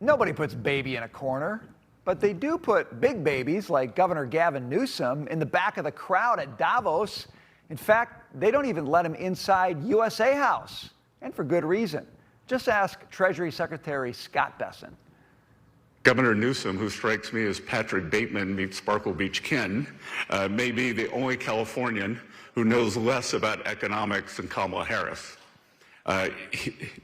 Nobody puts baby in a corner, but they do put big babies like Governor Gavin Newsom in the back of the crowd at Davos. In fact, they don't even let him inside USA House, and for good reason. Just ask Treasury Secretary Scott Bessent. Governor Newsom, who strikes me as Patrick Bateman meets Sparkle Beach Ken, may be the only Californian who knows less about economics than Kamala Harris.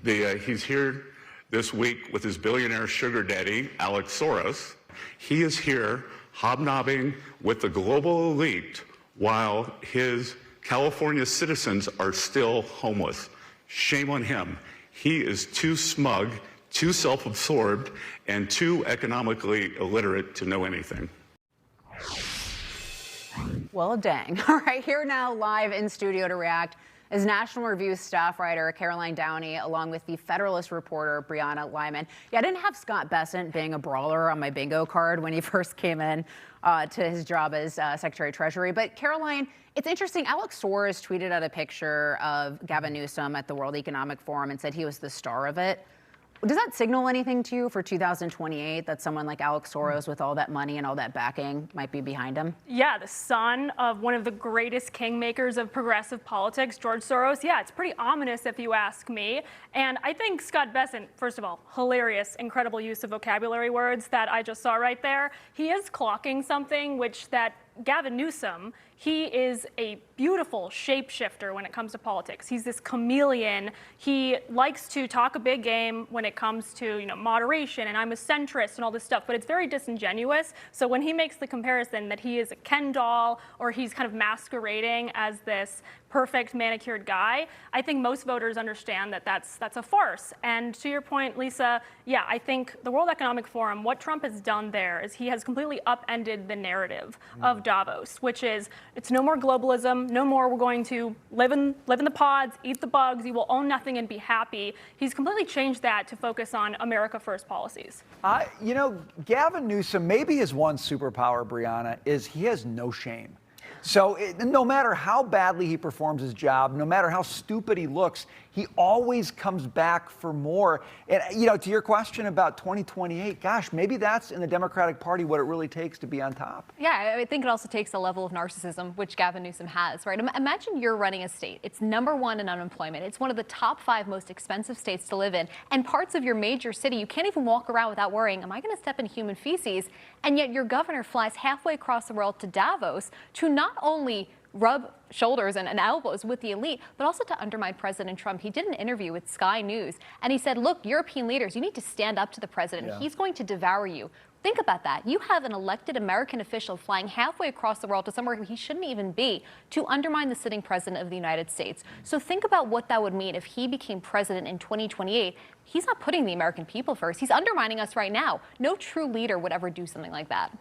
He's here this week with his billionaire sugar daddy, Alex Soros. He is here hobnobbing with the global elite while his California citizens are still homeless. Shame on him. He is too smug, too self-absorbed, and too economically illiterate to know anything. Well, dang. All right, here now live in studio to react is National Review staff writer Caroline Downey, along with the Federalist reporter Brianna Lyman. Yeah, I didn't have Scott Bessent being a brawler on my bingo card when he first came in to his job as Secretary of Treasury. But Caroline, it's interesting. Alex Soros tweeted out a picture of Gavin Newsom at the World Economic Forum and said he was the star of it. Does that signal anything to you for 2028 that someone like Alex Soros with all that money and all that backing might be behind him? Yeah, the son of one of the greatest kingmakers of progressive politics, George Soros. Yeah, it's pretty ominous if you ask me. And I think Scott Bessent, first of all, hilarious, incredible use of vocabulary words that I just saw right there. He is clocking something which that Gavin Newsom, he is a beautiful shapeshifter when it comes to politics. He's this chameleon. He likes to talk a big game when it comes to, moderation and I'm a centrist and all this stuff, but it's very disingenuous. So when he makes the comparison that he is a Ken doll or he's kind of masquerading as this perfect manicured guy, I think most voters understand that that's a farce. And to your point, Lisa, yeah, I think the World Economic Forum, what Trump has done there is he has completely upended the narrative of Davos, which is it's no more globalism, no more we're going to live in the pods, eat the bugs, you will own nothing and be happy. He's completely changed that to focus on America First policies. Gavin Newsom, maybe his one superpower, Brianna, is he has no shame. So no matter how badly he performs his job, no matter how stupid he looks, he always comes back for more. And, to your question about 2028, gosh, maybe that's in the Democratic Party what it really takes to be on top. Yeah, I think it also takes a level of narcissism, which Gavin Newsom has, right? Imagine you're running a state. It's #1 in unemployment. It's one of the top 5 most expensive states to live in. And parts of your major city, you can't even walk around without worrying, am I going to step in human feces? And yet your governor flies halfway across the world to Davos to not only rub shoulders and elbows with the elite, but also to undermine President Trump. He did an interview with Sky News, and he said, look, European leaders, you need to stand up to the president. Yeah. He's going to devour you. Think about that. You have an elected American official flying halfway across the world to somewhere he shouldn't even be to undermine the sitting president of the United States. So think about what that would mean if he became president in 2028. He's not putting the American people first. He's undermining us right now. No true leader would ever do something like that.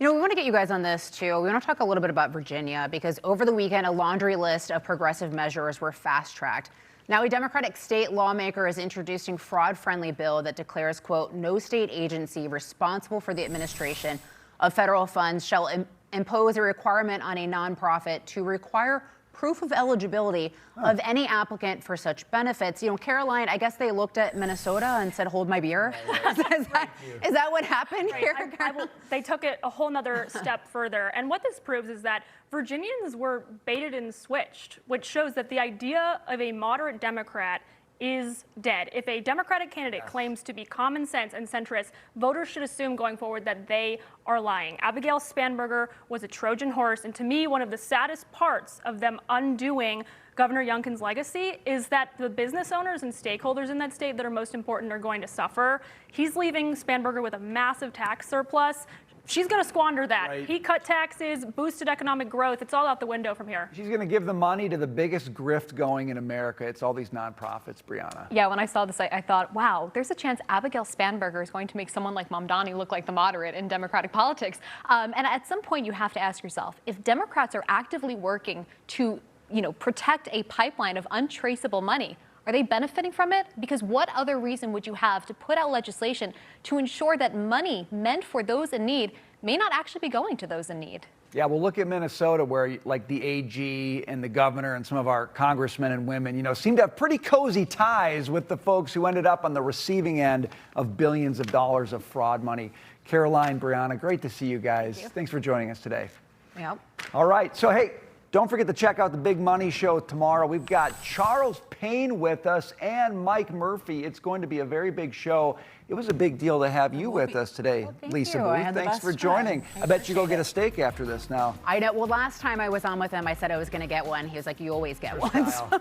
We want to get you guys on this, too. We want to talk a little bit about Virginia, because over the weekend, a laundry list of progressive measures were fast-tracked. Now, a Democratic state lawmaker is introducing a fraud-friendly bill that declares, quote, no state agency responsible for the administration of federal funds shall impose a requirement on a nonprofit to require proof of eligibility of any applicant for such benefits. Caroline, I guess they looked at Minnesota and said, hold my beer. Is that what happened here? They took it a whole nother step further. And what this proves is that Virginians were baited and switched, which shows that the idea of a moderate Democrat is dead. If a Democratic candidate claims to be common sense and centrist, voters should assume going forward that they are lying. Abigail Spanberger was a Trojan horse, and to me, one of the saddest parts of them undoing Governor Youngkin's legacy is that the business owners and stakeholders in that state that are most important are going to suffer. He's leaving Spanberger with a massive tax surplus. She's going to squander that. Right. He cut taxes, boosted economic growth. It's all out the window from here. She's going to give the money to the biggest grift going in America. It's all these nonprofits, Brianna. Yeah, when I saw this, I thought, wow, there's a chance Abigail Spanberger is going to make someone like Mom Downey look like the moderate in Democratic politics. And at some point, you have to ask yourself, if Democrats are actively working to, protect a pipeline of untraceable money, are they benefiting from it? Because what other reason would you have to put out legislation to ensure that money meant for those in need may not actually be going to those in need? Yeah, well, look at Minnesota, where like the AG and the governor and some of our congressmen and women, seem to have pretty cozy ties with the folks who ended up on the receiving end of billions of dollars of fraud money. Caroline, Brianna, great to see you guys. Thanks for joining us today. Yep. All right, so hey, don't forget to check out the Big Money Show tomorrow. We've got Charles Payne with us and Mike Murphy. It's going to be a very big show. It was a big deal to have you with us today, Lisa you. I had the Booth. Thanks best for time. joining. I bet you go get a steak after this now. I know. Well, last time I was on with him, I said I was going to get one. He was like, "You always get one." Style.